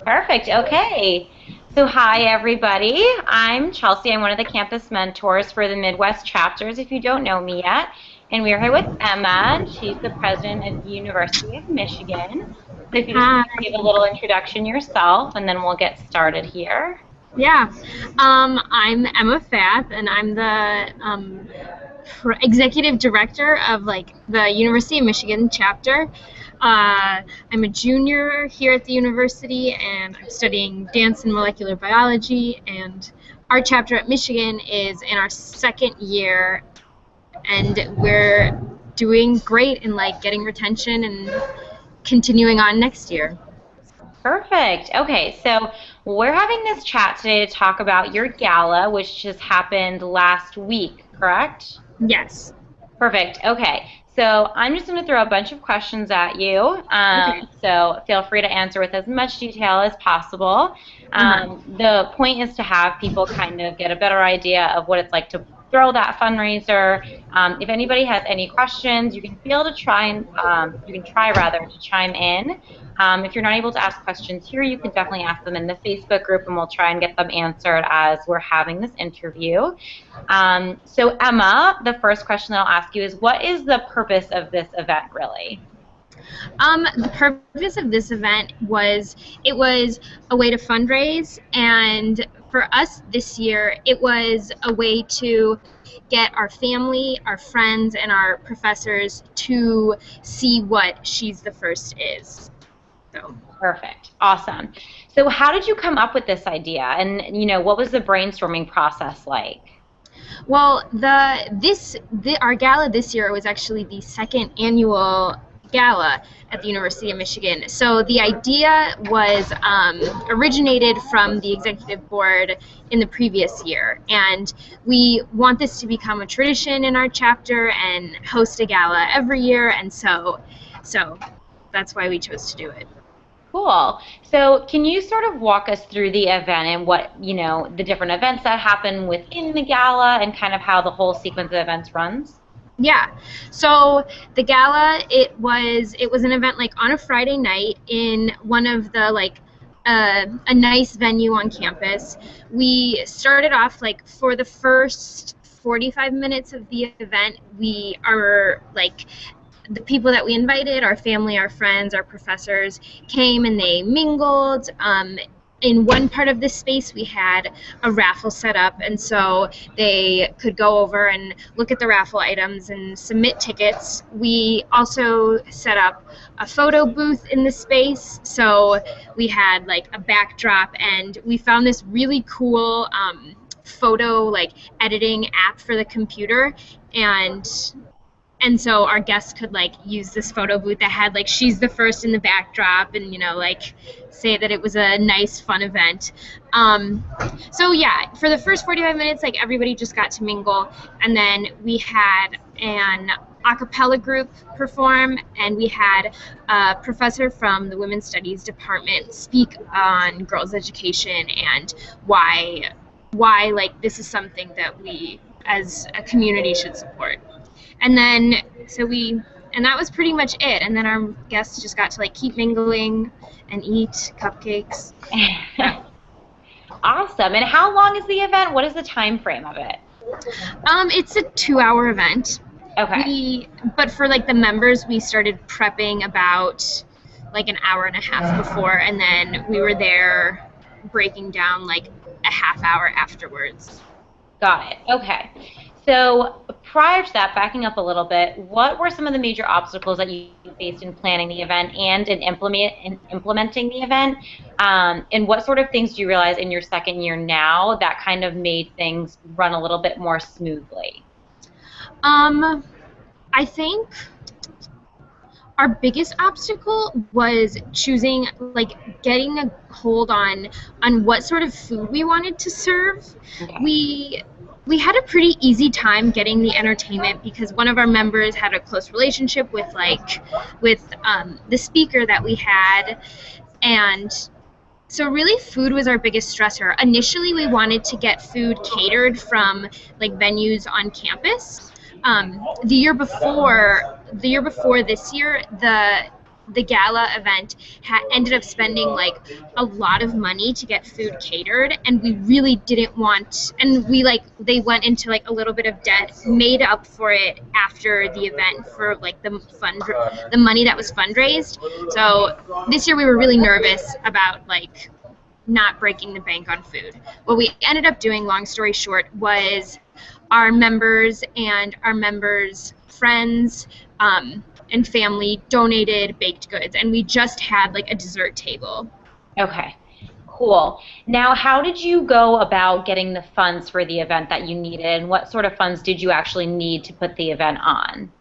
Perfect. Okay. So hi, everybody. I'm Chelsea. I'm one of the campus mentors for the Midwest chapters, if you don't know me yet. And we're here with Emma, and she's the president of the University of Michigan. So if you just Hi. want to give a little introduction yourself, and then we'll get started here. Yeah. I'm Emma Fath, and I'm the executive director of the University of Michigan chapter. I'm a junior here at the university, and I'm studying dance and molecular biology. And our chapter at Michigan is in our second year, and we're doing great in getting retention and continuing on next year. Perfect. Okay, so we're having this chat today to talk about your gala, which just happened last week, correct? Yes. Perfect. Okay. So I'm just going to throw a bunch of questions at you. Okay. So feel free to answer with as much detail as possible. Uh-huh. The point is to have people kind of get a better idea of what it's like to throw that fundraiser. If anybody has any questions, you can feel to try and you can try rather to chime in. If you're not able to ask questions here, you can definitely ask them in the Facebook group, and we'll try and get them answered as we're having this interview. So Emma, the first question that I'll ask you is, what is the purpose of this event really? The purpose of this event was it was a way to fundraise, and for us this year, it was a way to get our family, our friends, and our professors to see what She's the First is. So. Perfect. Awesome. So how did you come up with this idea? And what was the brainstorming process like? Well, our gala this year was actually the second annual gala at the University of Michigan. So the idea was originated from the executive board in the previous year, and we want this to become a tradition in our chapter and host a gala every year, and so that's why we chose to do it. Cool. So can you sort of walk us through the event and what, the different events that happen within the gala and kind of how the whole sequence of events runs? Yeah. So the gala, it was an event on a Friday night in one of the a nice venue on campus. We started off for the first 45 minutes of the event, we are the people that we invited, our family, our friends, our professors, came and they mingled. In one part of this space, we had a raffle set up, and so they could go over and look at the raffle items and submit tickets. We also set up a photo booth in the space, so we had a backdrop, and we found this really cool photo editing app for the computer, and so our guests could use this photo booth that had She's the First in the backdrop, and say that it was a nice fun event. So yeah, for the first 45 minutes everybody just got to mingle, and then we had an a cappella group perform, and we had a professor from the Women's Studies department speak on girls' education and why this is something that we as a community should support. And then and that was pretty much it. And then our guests just got to keep mingling and eat cupcakes. Awesome. And how long is the event? What is the time frame of it? It's a 2-hour event. Okay. But for the members, we started prepping about an hour and a half before, and then we were there breaking down a half hour afterwards. Got it. Okay. So prior to that, backing up a little bit, what were some of the major obstacles that you faced in planning the event and in implementing the event? And what sort of things do you realize in your second year now that kind of made things run a little bit more smoothly? I think our biggest obstacle was choosing, getting a hold on what sort of food we wanted to serve. Okay. We had a pretty easy time getting the entertainment because one of our members had a close relationship with the speaker that we had, and so really food was our biggest stressor. Initially, we wanted to get food catered from venues on campus. The year before this year, the gala event ended up spending like a lot of money to get food catered, and we really didn't want, and we like they went into like a little bit of debt, made up for it after the event for like the money that was fundraised. So this year we were really nervous about like not breaking the bank on food. What we ended up doing, long story short, was our members and our members' friends and family donated baked goods, and we just had like a dessert table. Okay, cool. Now, how did you go about getting the funds for the event that you needed, and what sort of funds did you actually need to put the event on?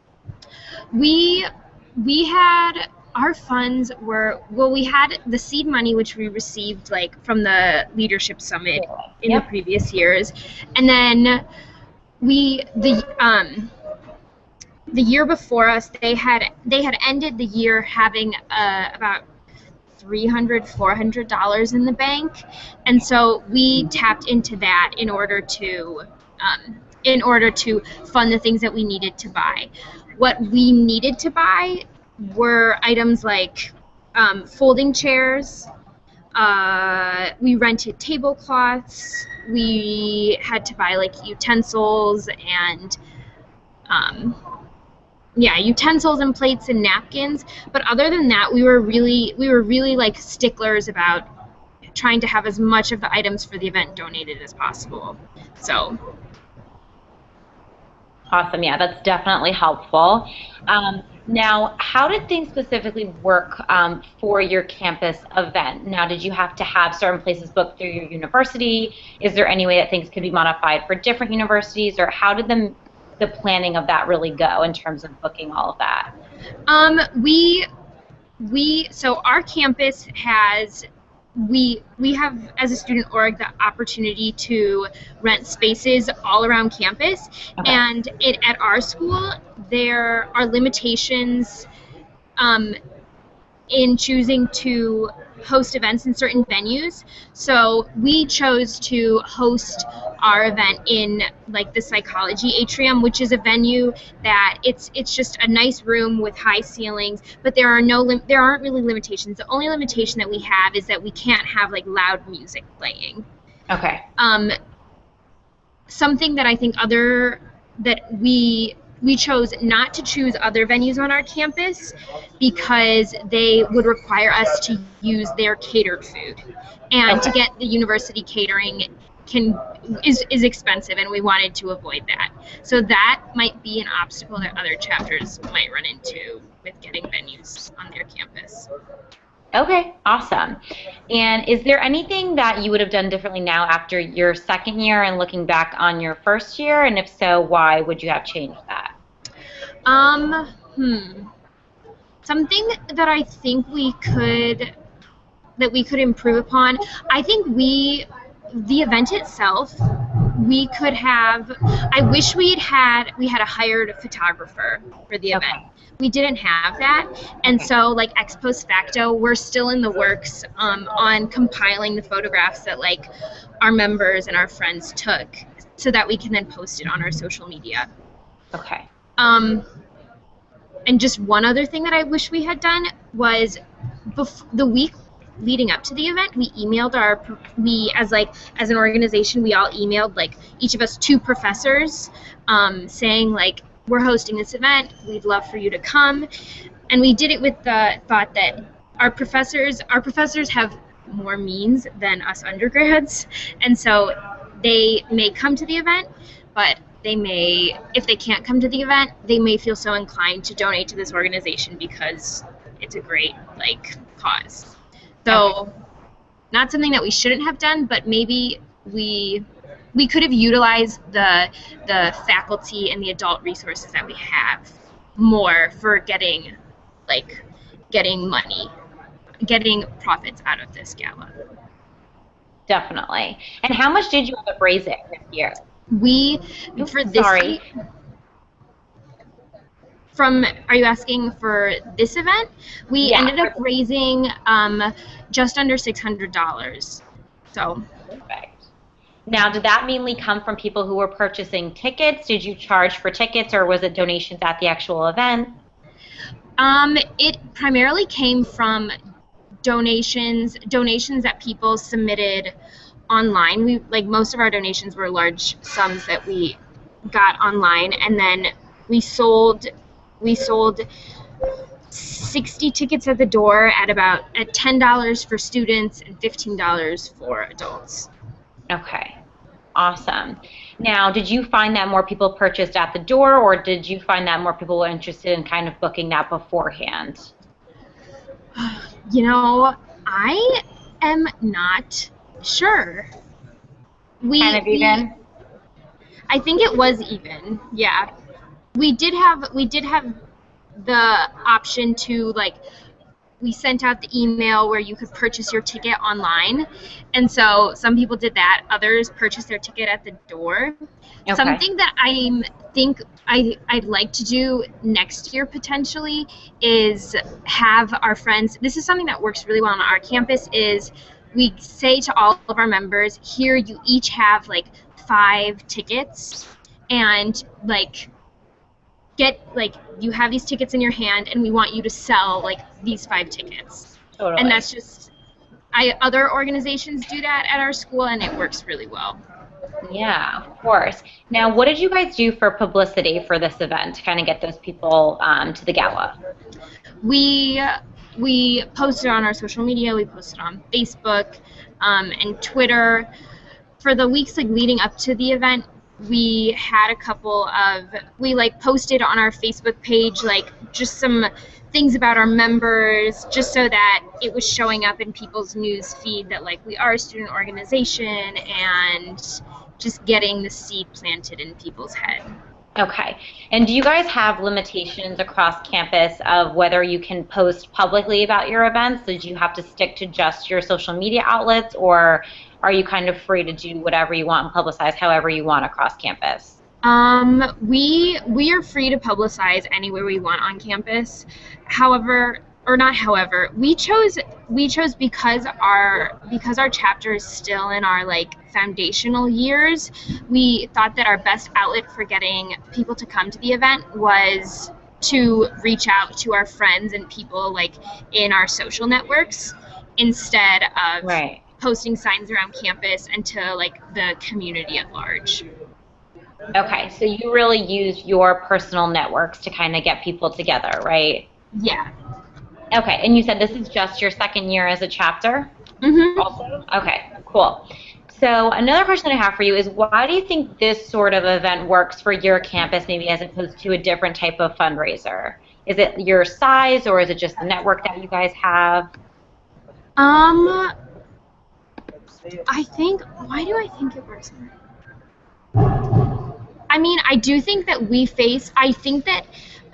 We had our funds were, well, we had the seed money, which we received like from the leadership summit in the previous years, and then the year before us, they had ended the year having about $300-400 in the bank, and so we tapped into that in order to fund the things that we needed to buy. What we needed to buy were items like folding chairs. We rented tablecloths. We had to buy like utensils and utensils and plates and napkins. But other than that, we were really like sticklers about trying to have as much of the items for the event donated as possible. So awesome. Yeah, that's definitely helpful. Now, how did things specifically work for your campus event? Now, did you have to have certain places booked through your university? Is there any way that things could be modified for different universities, or how did the planning of that really go in terms of booking all of that? So our campus has, we have, as a student org, the opportunity to rent spaces all around campus. Okay. And at our school, there are limitations in choosing to host events in certain venues. So we chose to host our event in like the psychology atrium, which is a venue that it's just a nice room with high ceilings, but there aren't really limitations. The only limitation that we have is that we can't have like loud music playing. Okay. Something that I think we chose not to choose other venues on our campus because they would require us to use their catered food, and to get the university catering is expensive, and we wanted to avoid that. So that might be an obstacle that other chapters might run into with getting venues on their campus. Okay, awesome. And is there anything that you would have done differently now after your second year and looking back on your first year? And if so, why would you have changed that? Something that I think we could improve upon. I think the event itself, we could have, I wish we had a hired photographer for the event. Okay. We didn't have that, and so like ex post facto, we're still in the works on compiling the photographs that like our members and our friends took, so that we can then post it on our social media. Okay. And just one other thing that I wish we had done was the week leading up to the event, we emailed as an organization, we all emailed like each of us 2 professors saying like, we're hosting this event, we'd love for you to come. And we did it with the thought that our professors have more means than us undergrads, and so they may come to the event, but they may, if they can't come to the event, they may feel so inclined to donate to this organization because it's a great like cause. So not something that we shouldn't have done, but maybe we could have utilized the faculty and the adult resources that we have more for getting money, getting profits out of this gala. Definitely. And how much did you end up raising this year? Are you asking for this event? We ended up raising just under $600. So. Perfect. Now, did that mainly come from people who were purchasing tickets? Did you charge for tickets, or was it donations at the actual event? It primarily came from donations that people submitted online. We like most of our donations were large sums that we got online, and then we sold 60 tickets at the door at $10 for students and $15 for adults. Okay. Awesome. Now, did you find that more people purchased at the door, or did you find that more people were interested in kind of booking that beforehand? You know, I am not sure. Kind We of we even? I think it was even. Yeah. We did have the option to like we sent out the email where you could purchase your ticket online. And so some people did that. Others purchased their ticket at the door. Okay. Something that I'd like to do next year potentially is have our friends. This is something that works really well on our campus is we say to all of our members, here you each have like 5 tickets and you have these tickets in your hand and we want you to sell like these 5 tickets. And Totally. that's just other organizations do that at our school and it works really well. Yeah, of course. Now, what did you guys do for publicity for this event to kind of get those people to the gala? We we posted on our social media, we posted on Facebook and Twitter. For the weeks like leading up to the event, we had we like posted on our Facebook page like just some things about our members just so that it was showing up in people's news feed that like we are a student organization and just getting the seed planted in people's head. Okay. And do you guys have limitations across campus of whether you can post publicly about your events? Did you have to stick to just your social media outlets, or are you kind of free to do whatever you want and publicize however you want across campus? We are free to publicize anywhere we want on campus. However, or not however, we chose because our chapter is still in our like foundational years. We thought that our best outlet for getting people to come to the event was to reach out to our friends and people like in our social networks instead of Right. posting signs around campus and to like the community at large. Okay. So you really use your personal networks to kind of get people together, right? Yeah. Okay. And you said this is just your second year as a chapter? Mhm. Also? Okay, cool. So another question I have for you is why do you think this sort of event works for your campus maybe as opposed to a different type of fundraiser? Is it your size or is it just the network that you guys have? Um, why do I think it works? I mean, I think that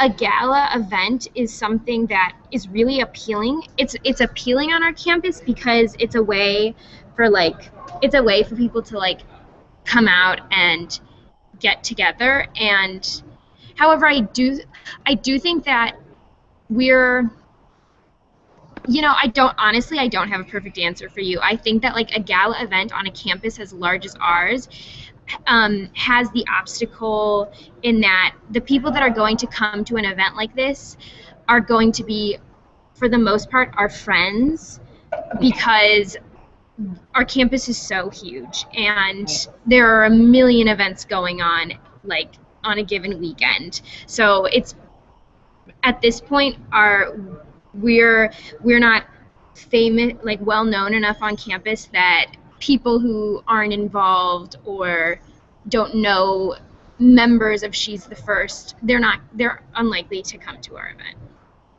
a gala event is something that is really appealing. It's appealing on our campus because it's a way for people to like come out and get together. And however, I do think that we're I don't have a perfect answer for you. I think that like a gala event on a campus as large as ours has the obstacle in that the people that are going to come to an event like this are going to be, for the most part, our friends because our campus is so huge and there are a million events going on like on a given weekend. So it's at this point we're not famous like well known enough on campus that people who aren't involved or don't know members of She's the First, they're unlikely to come to our event.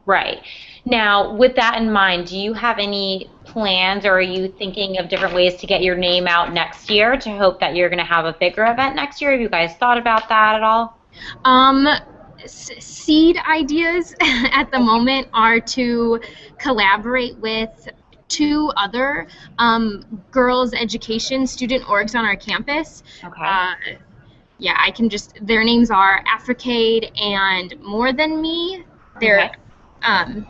Right. Now, with that in mind, do you have any plans or are you thinking of different ways to get your name out next year to hope that you're going to have a bigger event next year? Have you guys thought about that at all? Um, Seed ideas at the moment are to collaborate with 2 other girls' education student orgs on our campus. Okay. Yeah, their names are Africade and More Than Me. They're, Okay. um,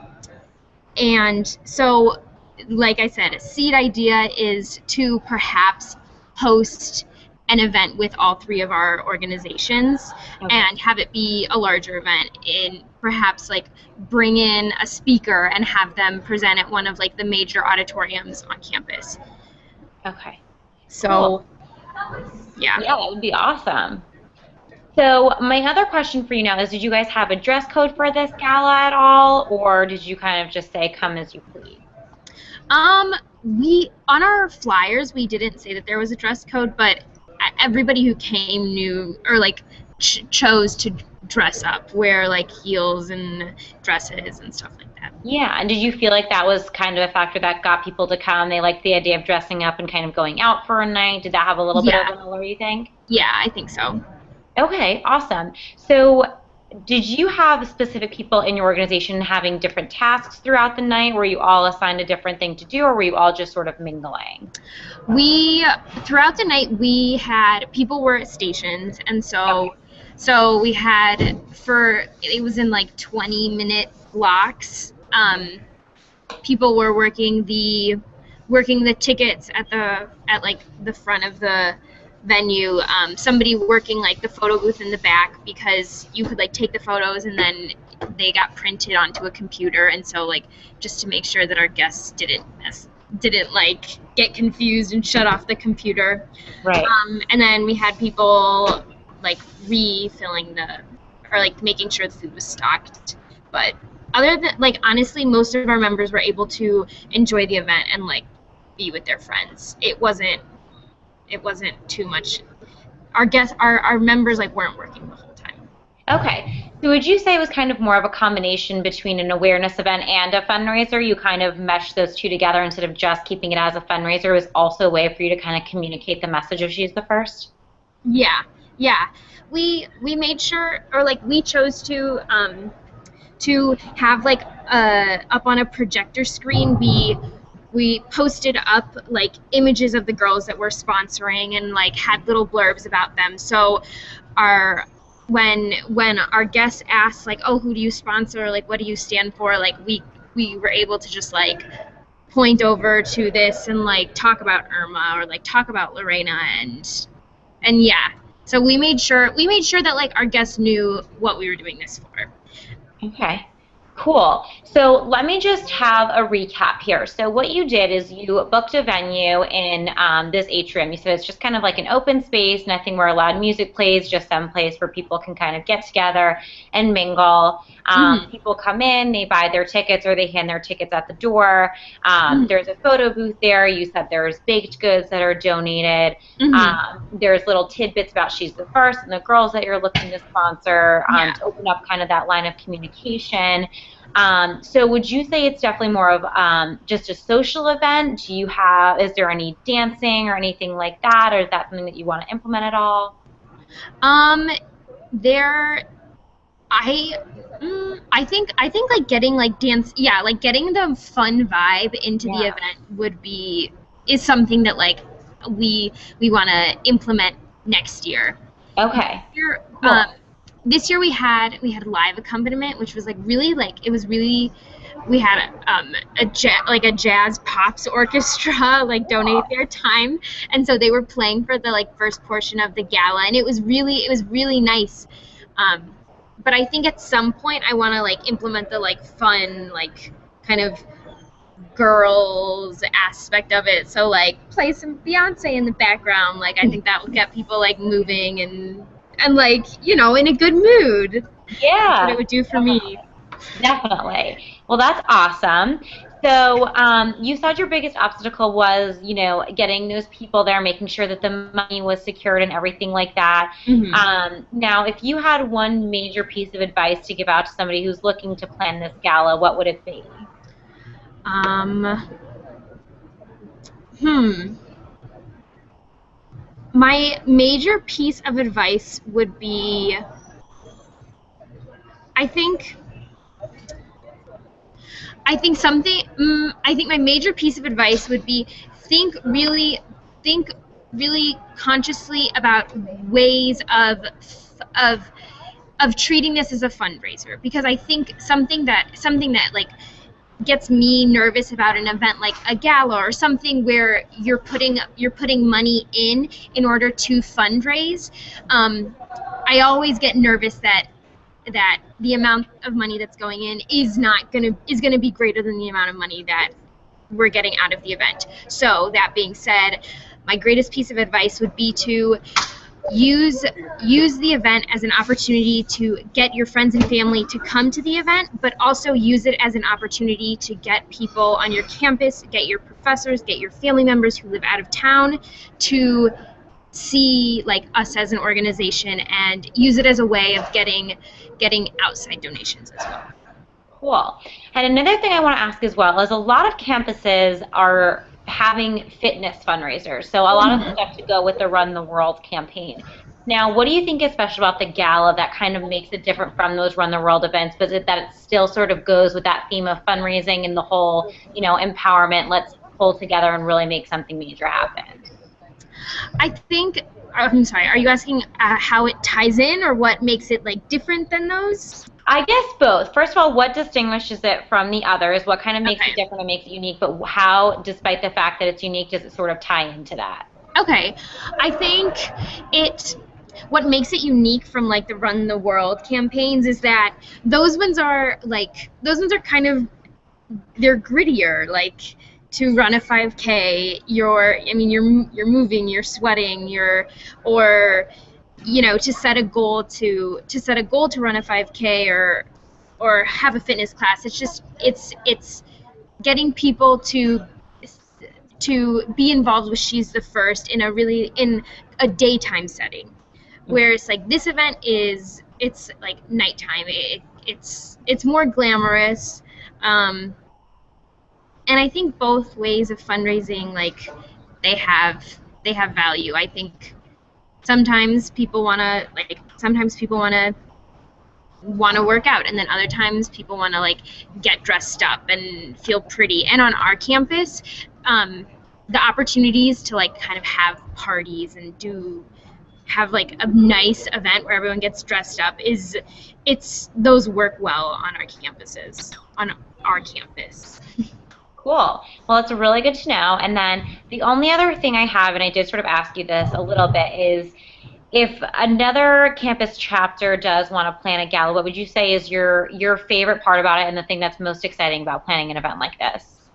and so, like I said, a seed idea is to perhaps host an event with all three of our organizations Okay. and have it be a larger event, in perhaps like bring in a speaker and have them present at one of like the major auditoriums on campus. Okay. So, Cool. yeah. Yeah, that would be awesome. So my other question for you now is, did you guys have a dress code for this gala at all, or did you kind of just say come as you please? We on our flyers we didn't say that there was a dress code, but everybody who came knew or like chose to dress up, wear like heels and dresses and stuff like that. Yeah, and did you feel like that was kind of a factor that got people to come? They liked the idea of dressing up and kind of going out for a night. Did that have a little bit of Yeah, an allure, you think? yeah, I think so. Okay, awesome. So, did you have specific people in your organization having different tasks throughout the night? Were you all assigned a different thing to do, or were you all just sort of mingling? We throughout the night we had people were at stations, and Okay. so we had for it was in like 20-minute blocks. People were working the tickets at like the front of the venue. Somebody working like the photo booth in the back, because you could like take the photos and then they got printed onto a computer, and so like just to make sure that our guests didn't like get confused and shut off the computer. Right. And then we had people like refilling or like making sure the food was stocked. But other than like honestly, most of our members were able to enjoy the event and like be with their friends. It wasn't too much. Our members like weren't working the whole time. Okay. So would you say it was kind of more of a combination between an awareness event and a fundraiser? You kind of meshed those two together instead of just keeping it as a fundraiser. It was also a way for you to kind of communicate the message of She's the First? Yeah, yeah. We made sure, or like we chose to have like up on a projector screen. We posted up like images of the girls that we're sponsoring and like had little blurbs about them. So our when our guests asked like, oh, who do you sponsor, like what do you stand for, like we were able to just like point over to this and like talk about Irma or like talk about Lorena, and yeah. So we made sure that like our guests knew what we were doing this for. Okay, cool. So let me just have a recap here. So what you did is you booked a venue in this atrium. You said it's just kind of like an open space, nothing where loud music plays, just some place where people can kind of get together and mingle. People come in, they buy their tickets or they hand their tickets at the door. There's a photo booth there. You said there's baked goods that are donated. There's little tidbits about She's the First and the girls that you're looking to sponsor to open up kind of that line of communication. So would you say it's definitely more of just a social event? Is there any dancing or anything like that, or is that something that you want to implement at all? There I think like getting like like getting the fun vibe into the Yeah. event is something that like we want to implement next year. Okay. Here, Cool. this year we had live accompaniment, which was like really like it was really we had a jazz pops orchestra like donate their time, and so they were playing for the like first portion of the gala, and it was really nice. But I think at some point I want to like implement the like fun like kind of girls aspect of it. So like play some Beyonce in the background. Like I think that will get people like moving and like, you know, in a good mood. That's what Yeah. it would do for me. Definitely. Well, that's awesome. So, you said your biggest obstacle was, getting those people there, making sure that the money was secured and everything like that. Now, if you had one major piece of advice to give out to somebody who's looking to plan this gala, what would it be? My major piece of advice would be, I think my major piece of advice would be think really consciously about ways of treating this as a fundraiser, because I think something that like gets me nervous about an event like a gala or something where you're putting money in order to fundraise. I always get nervous that the amount of money that's going in is gonna be greater than the amount of money that we're getting out of the event. So that being said, my greatest piece of advice would be to use the event as an opportunity to get your friends and family to come to the event, but also use it as an opportunity to get people on your campus, get your professors, get your family members who live out of town to see like us as an organization, and use it as a way of getting outside donations as well. Cool. And another thing I want to ask as well is a lot of campuses are having fitness fundraisers. So a lot of stuff to go with the Run the World campaign. Now, what do you think is special about the gala that kind of makes it different from those Run the World events, but that it still sort of goes with that theme of fundraising and the whole, empowerment, let's pull together and really make something major happen? I think, I'm sorry, are you asking how it ties in or what makes it like different than those? I guess both. First of all, what distinguishes it from the others? What kind of makes it different and makes it unique? But how, despite the fact that it's unique, does it sort of tie into that? Okay. I think what makes it unique from like the Run the World campaigns is that those ones are kind of, they're grittier. Like, to run a 5K, you're moving, you're sweating, to set a goal to run a 5K or have a fitness class. It's getting people to be involved with She's the First in a daytime setting, whereas like this event it's like nighttime. It's more glamorous. And I think both ways of fundraising, like, they have value. I think sometimes people wanna work out, and then other times people wanna like get dressed up and feel pretty. And on our campus, the opportunities to like kind of have parties and have like a nice event where everyone gets dressed up those work well on our campuses, on our campus. Cool. Well, it's really good to know. And then the only other thing I have, and I did sort of ask you this a little bit, is if another campus chapter does want to plan a gala, what would you say is your favorite part about it and the thing that's most exciting about planning an event like this?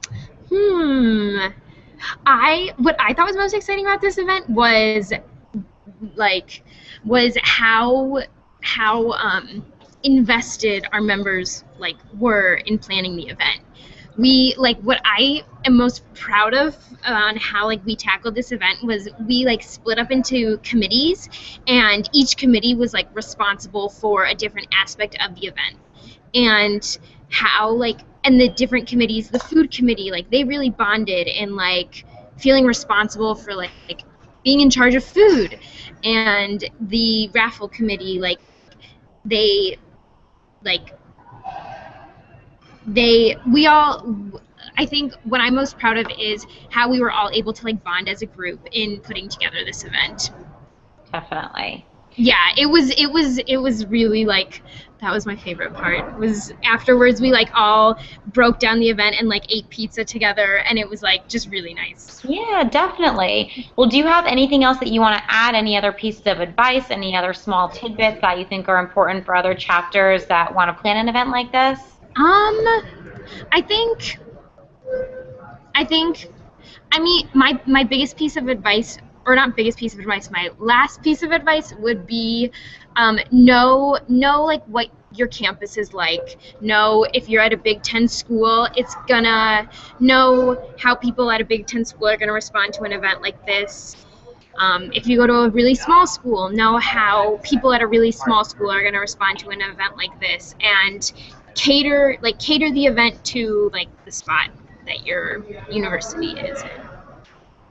What I thought was most exciting about this event was how invested our members were in planning the event. What I am most proud of on how we tackled this event was we split up into committees, and each committee was responsible for a different aspect of the event. And how and the different committees, the food committee, they really bonded in feeling responsible for being in charge of food. And the raffle committee, I think what I'm most proud of is how we were all able to bond as a group in putting together this event. Definitely. Yeah, it was really that was my favorite part. Was afterwards we all broke down the event and ate pizza together, and it was just really nice. Yeah, definitely. Well, do you have anything else that you want to add? Any other pieces of advice? Any other small tidbits that you think are important for other chapters that want to plan an event like this? My biggest piece of advice, or not biggest piece of advice, my last piece of advice would be know what your campus is like. Know if you're at a Big Ten school, it's gonna know how people at a Big Ten school are gonna respond to an event like this. If you go to a really small school, know how people at a really small school are gonna respond to an event like this, and cater the event to the spot that your university is in.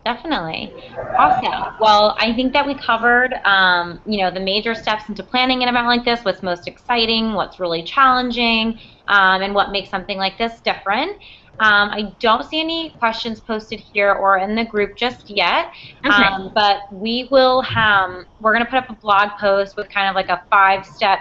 Definitely. Awesome. Well, I think that we covered, the major steps into planning an event like this, what's most exciting, what's really challenging, and what makes something like this different. I don't see any questions posted here or in the group just yet, okay. But we're going to put up a blog post with kind of a 5-step,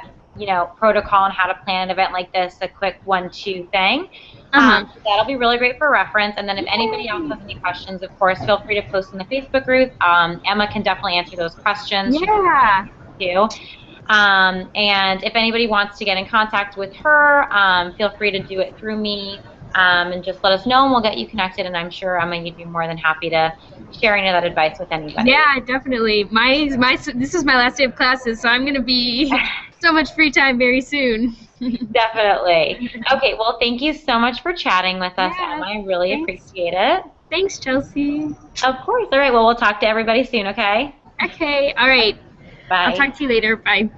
protocol on how to plan an event like this, a quick 1-2 thing. Uh-huh. So that'll be really great for reference. And then if anybody else has any questions, of course, feel free to post in the Facebook group. Emma can definitely answer those questions. She Yeah. can too. And if anybody wants to get in contact with her, feel free to do it through me, and just let us know and we'll get you connected. And I'm sure, Emma, you'd be more than happy to share any of that advice with anybody. Yeah, definitely. This is my last day of classes, so I'm gonna be so much free time very soon. Definitely. Okay, well, thank you so much for chatting with us, Yeah, Emma. I really thanks. appreciate it. Thanks, Chelsea. Of course. All right, well, we'll talk to everybody soon, okay? Okay, all right. I'll Bye. talk to you later. Bye.